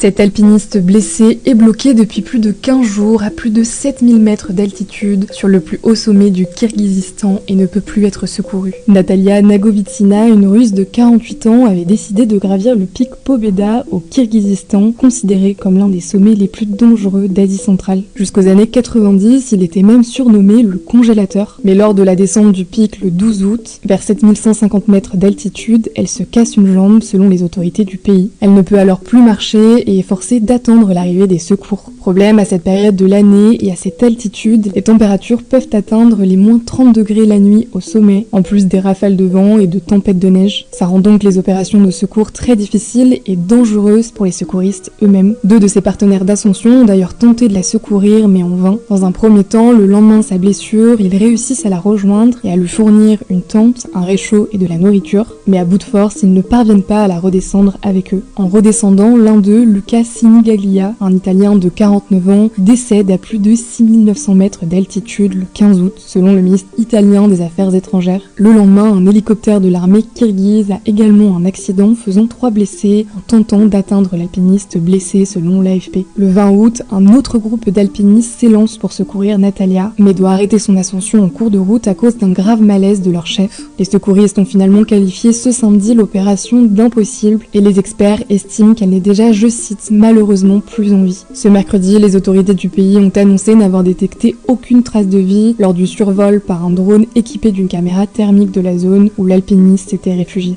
Cet alpiniste blessé est bloqué depuis plus de 15 jours à plus de 7000 mètres d'altitude sur le plus haut sommet du Kirghizistan et ne peut plus être secouru. Natalia Nagovitsina, une Russe de 48 ans, avait décidé de gravir le pic Pobeda au Kirghizistan, considéré comme l'un des sommets les plus dangereux d'Asie centrale. Jusqu'aux années 90, il était même surnommé le congélateur. Mais lors de la descente du pic le 12 août, vers 7150 mètres d'altitude, elle se casse une jambe selon les autorités du pays. Elle ne peut alors plus marcher et est forcée d'attendre l'arrivée des secours. Problème, à cette période de l'année et à cette altitude, les températures peuvent atteindre les moins 30 degrés la nuit au sommet, en plus des rafales de vent et de tempêtes de neige. Ça rend donc les opérations de secours très difficiles et dangereuses pour les secouristes eux-mêmes. 2 de ses partenaires d'ascension ont d'ailleurs tenté de la secourir, mais en vain. Dans un premier temps, le lendemain de sa blessure, ils réussissent à la rejoindre et à lui fournir une tente, un réchaud et de la nourriture, mais à bout de force, ils ne parviennent pas à la redescendre avec eux. En redescendant, l'un d'eux, Luca Sinigaglia, un Italien de 49 ans, décède à plus de 6900 mètres d'altitude le 15 août, selon le ministre italien des Affaires étrangères. Le lendemain, un hélicoptère de l'armée kirghize a également un accident faisant 3 blessés en tentant d'atteindre l'alpiniste blessé selon l'AFP. Le 20 août, un autre groupe d'alpinistes s'élance pour secourir Natalia, mais doit arrêter son ascension en cours de route à cause d'un grave malaise de leur chef. Les secouristes ont finalement qualifié ce samedi l'opération d'impossible et les experts estiment qu'elle n'est déjà, je cite, malheureusement plus en vie. Ce mercredi, les autorités du pays ont annoncé n'avoir détecté aucune trace de vie lors du survol par un drone équipé d'une caméra thermique de la zone où l'alpiniste s'était réfugié.